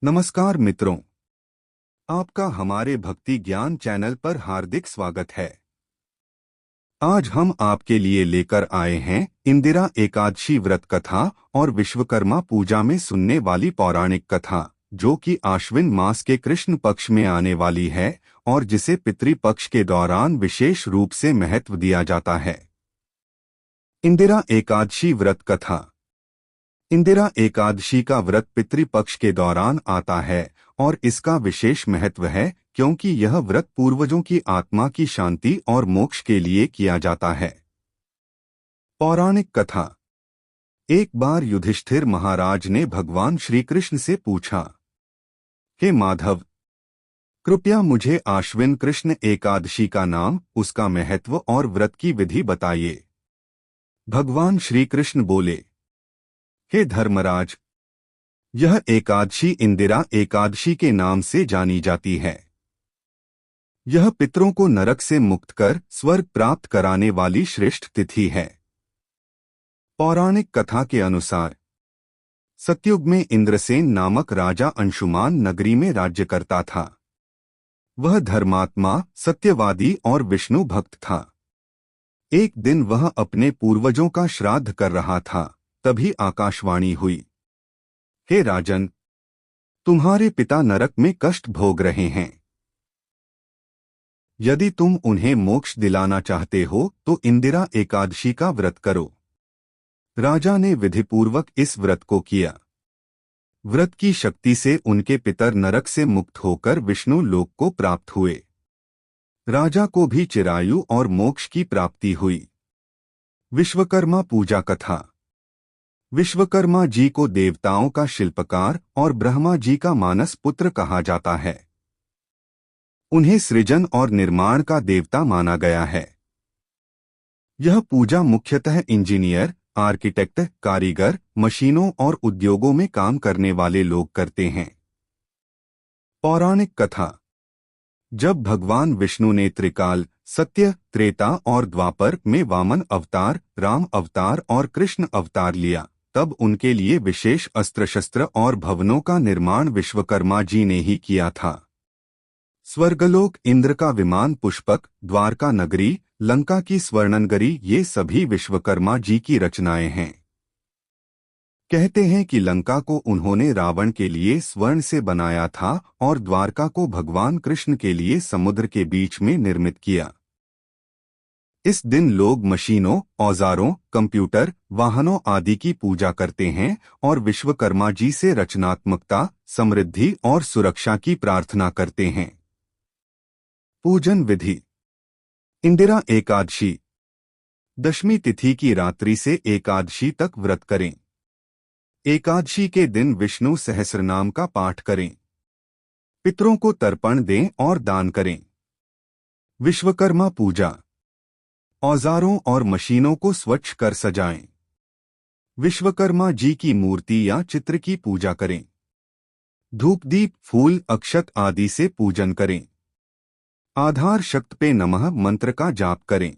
नमस्कार मित्रों, आपका हमारे भक्ति ज्ञान चैनल पर हार्दिक स्वागत है। आज हम आपके लिए लेकर आए हैं इंदिरा एकादशी व्रत कथा और विश्वकर्मा पूजा में सुनने वाली पौराणिक कथा, जो कि आश्विन मास के कृष्ण पक्ष में आने वाली है और जिसे पितृपक्ष के दौरान विशेष रूप से महत्व दिया जाता है। इंदिरा एकादशी व्रत कथा। इंदिरा एकादशी का व्रत पितृपक्ष के दौरान आता है और इसका विशेष महत्व है क्योंकि यह व्रत पूर्वजों की आत्मा की शांति और मोक्ष के लिए किया जाता है। पौराणिक कथा। एक बार युधिष्ठिर महाराज ने भगवान श्री कृष्ण से पूछा, हे माधव, कृपया मुझे आश्विन कृष्ण एकादशी का नाम, उसका महत्व और व्रत की विधि बताइए। भगवान श्री कृष्ण बोले, हे धर्मराज, यह एकादशी इंदिरा एकादशी के नाम से जानी जाती है। यह पितरों को नरक से मुक्त कर स्वर्ग प्राप्त कराने वाली श्रेष्ठ तिथि है। पौराणिक कथा के अनुसार सतयुग में इंद्रसेन नामक राजा अंशुमान नगरी में राज्य करता था। वह धर्मात्मा, सत्यवादी और विष्णु भक्त था। एक दिन वह अपने पूर्वजों का श्राद्ध कर रहा था, तभी आकाशवाणी हुई, हे राजन, तुम्हारे पिता नरक में कष्ट भोग रहे हैं। यदि तुम उन्हें मोक्ष दिलाना चाहते हो तो इंदिरा एकादशी का व्रत करो। राजा ने विधिपूर्वक इस व्रत को किया। व्रत की शक्ति से उनके पितर नरक से मुक्त होकर विष्णु लोक को प्राप्त हुए। राजा को भी चिरायु और मोक्ष की प्राप्ति हुई। विश्वकर्मा पूजा कथा। विश्वकर्मा जी को देवताओं का शिल्पकार और ब्रह्मा जी का मानस पुत्र कहा जाता है। उन्हें सृजन और निर्माण का देवता माना गया है। यह पूजा मुख्यतः इंजीनियर, आर्किटेक्ट, कारीगर, मशीनों और उद्योगों में काम करने वाले लोग करते हैं। पौराणिक कथा। जब भगवान विष्णु ने त्रिकाल, सत्य, त्रेता और द्वापर में वामन अवतार, राम अवतार और कृष्ण अवतार लिया, तब उनके लिए विशेष अस्त्र शस्त्र और भवनों का निर्माण विश्वकर्मा जी ने ही किया था। स्वर्गलोक, इंद्र का विमान पुष्पक, द्वारका नगरी, लंका की स्वर्णनगरी, ये सभी विश्वकर्मा जी की रचनाएं हैं। कहते हैं कि लंका को उन्होंने रावण के लिए स्वर्ण से बनाया था और द्वारका को भगवान कृष्ण के लिए समुद्र के बीच में निर्मित किया। इस दिन लोग मशीनों, औजारों, कंप्यूटर, वाहनों आदि की पूजा करते हैं और विश्वकर्मा जी से रचनात्मकता, समृद्धि और सुरक्षा की प्रार्थना करते हैं। पूजन विधि। इंदिरा एकादशी। दशमी तिथि की रात्रि से एकादशी तक व्रत करें। एकादशी के दिन विष्णु सहस्रनाम का पाठ करें। पितरों को तर्पण दें और दान करें। विश्वकर्मा पूजा। औजारों और मशीनों को स्वच्छ कर सजाएं। विश्वकर्मा जी की मूर्ति या चित्र की पूजा करें। धूपदीप, फूल, अक्षत आदि से पूजन करें। आधार शक्त पे नमः मंत्र का जाप करें।